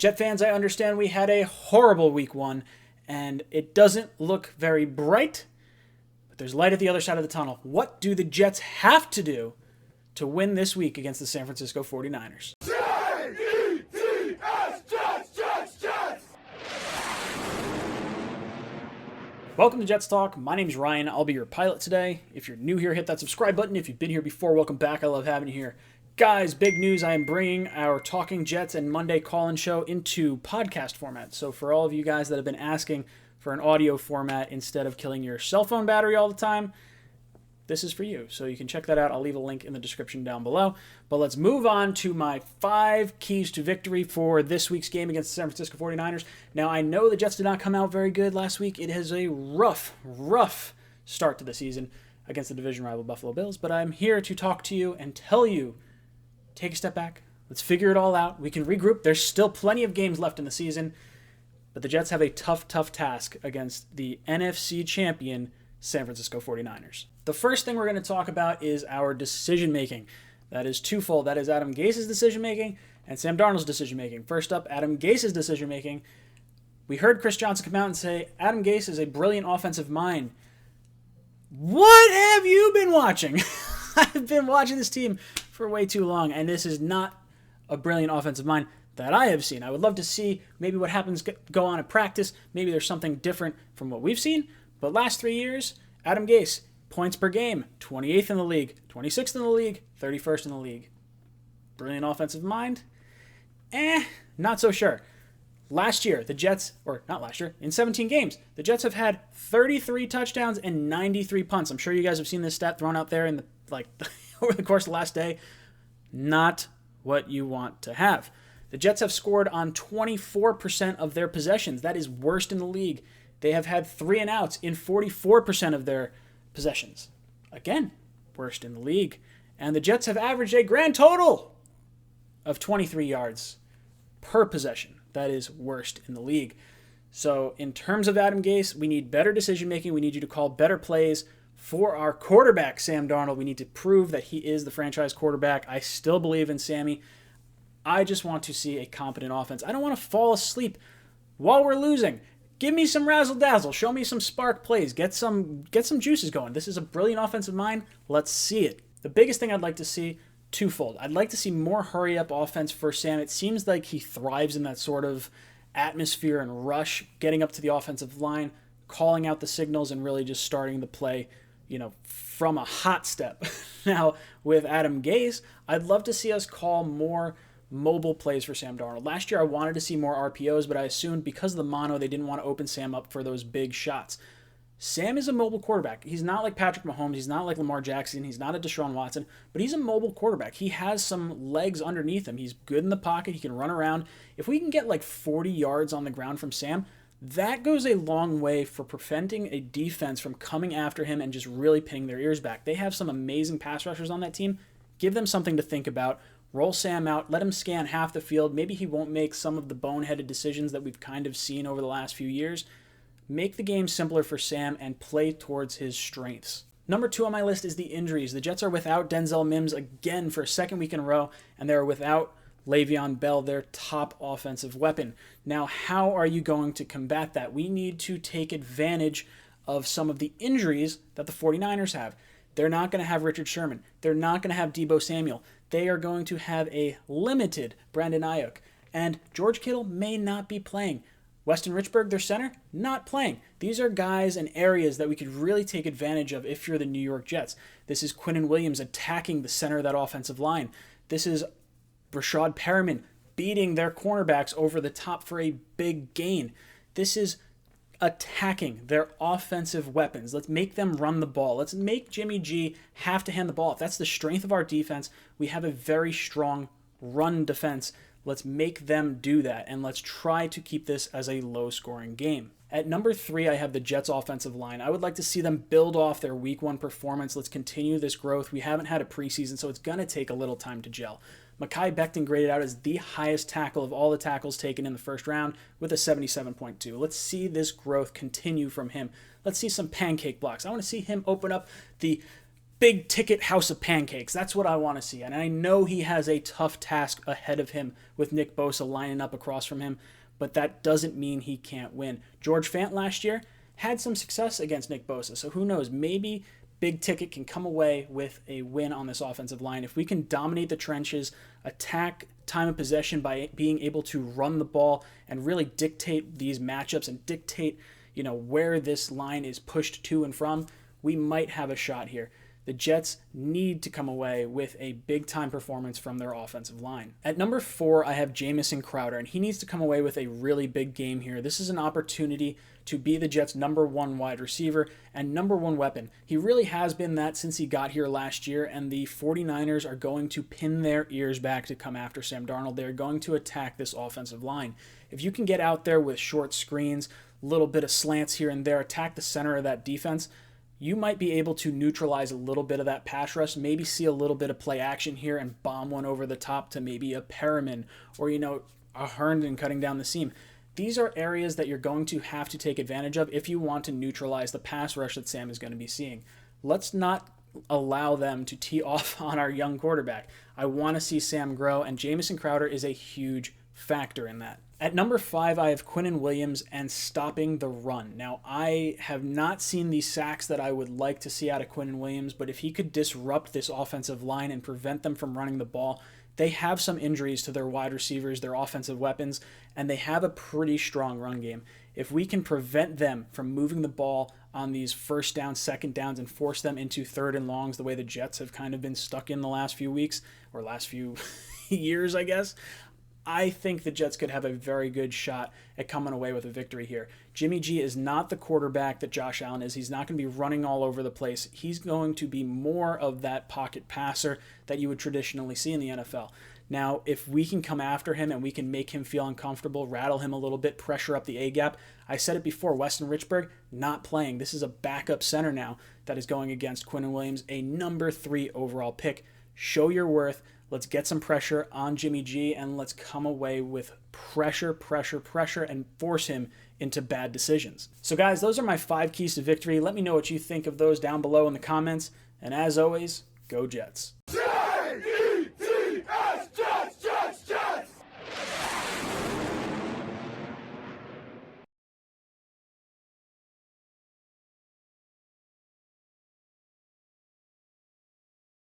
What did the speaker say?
Jet fans, I understand we had a horrible week 1, and it doesn't look very bright, but there's light at the other side of the tunnel. What do the Jets have to do to win this week against the San Francisco 49ers? Welcome to Jets Talk. My name's Ryan. I'll be your pilot today. If you're new here, hit that subscribe button. If you've been here before, welcome back. I love having you here. Guys, big news. I am bringing our Talking Jets and Monday call-in show into podcast format. So for all of you guys that have been asking for an audio format instead of killing your cell phone battery all the time, this is for you. So you can check that out. I'll leave a link in the description down below. But let's move on to my 5 keys to victory for this week's game against the San Francisco 49ers. Now, I know the Jets did not come out very good last week. It is a rough start to the season against the division rival Buffalo Bills. But I'm here to talk to you and tell you, take a step back. Let's figure it all out. We can regroup. There's still plenty of games left in the season. But the Jets have a tough task against the NFC champion San Francisco 49ers. The first thing we're going to talk about is our decision-making. That is twofold. That is Adam Gase's decision-making and Sam Darnold's decision-making. First up, Adam Gase's decision-making. We heard Chris Johnson come out and say, Adam Gase is a brilliant offensive mind. What have you been watching? I've been watching this team for way too long, and this is not a brilliant offensive mind that I have seen. I would love to see maybe what happens go on at practice. Maybe there's something different from what we've seen. But last 3 years, Adam Gase, points per game, 28th in the league, 26th in the league, 31st in the league. Brilliant offensive mind? Not so sure. Last year, the Jets, or not last year, in 17 games, the Jets have had 33 touchdowns and 93 punts. I'm sure you guys have seen this stat thrown out there in over the course of the last day. Not what you want to have. The Jets have scored on 24% of their possessions. That is worst in the league. They have had 3 and outs in 44% of their possessions. Again, worst in the league. And the Jets have averaged a grand total of 23 yards per possession. That is worst in the league. So in terms of Adam Gase, we need better decision-making. We need you to call better plays for our quarterback, Sam Darnold. We need to prove that he is the franchise quarterback. I still believe in Sammy. I just want to see a competent offense. I don't want to fall asleep while we're losing. Give me some razzle-dazzle. Show me some spark plays. Get some juices going. This is a brilliant offensive mind. Let's see it. The biggest thing I'd like to see, twofold. I'd like to see more hurry-up offense for Sam. It seems like he thrives in that sort of atmosphere and rush, getting up to the offensive line, calling out the signals, and really just starting the play, from a hot step. Now, with Adam Gase, I'd love to see us call more mobile plays for Sam Darnold. Last year, I wanted to see more RPOs, but I assumed because of the mono, they didn't want to open Sam up for those big shots. Sam is a mobile quarterback. He's not like Patrick Mahomes. He's not like Lamar Jackson. He's not a Deshaun Watson, but he's a mobile quarterback. He has some legs underneath him. He's good in the pocket. He can run around. If we can get like 40 yards on the ground from Sam, that goes a long way for preventing a defense from coming after him and just really pinning their ears back. They have some amazing pass rushers on that team. Give them something to think about. Roll Sam out, let him scan half the field. Maybe he won't make some of the boneheaded decisions that we've kind of seen over the last few years. Make the game simpler for Sam and play towards his strengths. Number 2 on my list is the injuries. The Jets are without Denzel Mims again for a second week in a row, and they're without Le'Veon Bell, their top offensive weapon. Now, how are you going to combat that? We need to take advantage of some of the injuries that the 49ers have. They're not going to have Richard Sherman. They're not going to have Deebo Samuel. They are going to have a limited Brandon Ayuk. And George Kittle may not be playing. Weston Richburg, their center, not playing. These are guys and areas that we could really take advantage of if you're the New York Jets. This is Quinn Williams attacking the center of that offensive line. This is Rashad Perriman beating their cornerbacks over the top for a big gain. This is attacking their offensive weapons. Let's make them run the ball. Let's make Jimmy G have to hand the ball. If that's the strength of our defense, we have a very strong run defense. Let's make them do that, and let's try to keep this as a low-scoring game. At number 3, I have the Jets offensive line. I would like to see them build off their Week 1 performance. Let's continue this growth. We haven't had a preseason, so it's going to take a little time to gel. Mekhi Becton graded out as the highest tackle of all the tackles taken in the first round with a 77.2. Let's see this growth continue from him. Let's see some pancake blocks. I want to see him open up the big ticket house of pancakes. That's what I want to see. And I know he has a tough task ahead of him with Nick Bosa lining up across from him, but that doesn't mean he can't win. George Fant last year had some success against Nick Bosa, so who knows? Maybe big ticket can come away with a win on this offensive line. If we can dominate the trenches, attack time of possession by being able to run the ball and really dictate these matchups and dictate, where this line is pushed to and from, we might have a shot here. The Jets need to come away with a big-time performance from their offensive line. At number 4, I have Jamison Crowder, and he needs to come away with a really big game here. This is an opportunity to be the Jets' number 1 wide receiver and number 1 weapon. He really has been that since he got here last year, and the 49ers are going to pin their ears back to come after Sam Darnold. They're going to attack this offensive line. If you can get out there with short screens, a little bit of slants here and there, attack the center of that defense, you might be able to neutralize a little bit of that pass rush, maybe see a little bit of play action here and bomb one over the top to maybe a Perriman or, a Herndon cutting down the seam. These are areas that you're going to have to take advantage of if you want to neutralize the pass rush that Sam is going to be seeing. Let's not allow them to tee off on our young quarterback. I want to see Sam grow, and Jamison Crowder is a huge factor in that. At number 5, I have Quinn Williams and stopping the run. Now, I have not seen the sacks that I would like to see out of Quinn Williams, but if he could disrupt this offensive line and prevent them from running the ball, they have some injuries to their wide receivers, their offensive weapons, and they have a pretty strong run game. If we can prevent them from moving the ball on these first downs, second downs, and force them into third and longs the way the Jets have kind of been stuck in the last few weeks, or last few years, I guess, I think the Jets could have a very good shot at coming away with a victory here. Jimmy G is not the quarterback that Josh Allen is. He's not going to be running all over the place. He's going to be more of that pocket passer that you would traditionally see in the NFL. Now, if we can come after him and we can make him feel uncomfortable, rattle him a little bit, pressure up the A-gap, I said it before, Weston Richburg not playing. This is a backup center now that is going against Quinn Williams, a number 3 overall pick. Show your worth. Let's get some pressure on Jimmy G, and let's come away with pressure, and force him into bad decisions. So guys, those are my 5 keys to victory. Let me know what you think of those down below in the comments. And as always, go Jets.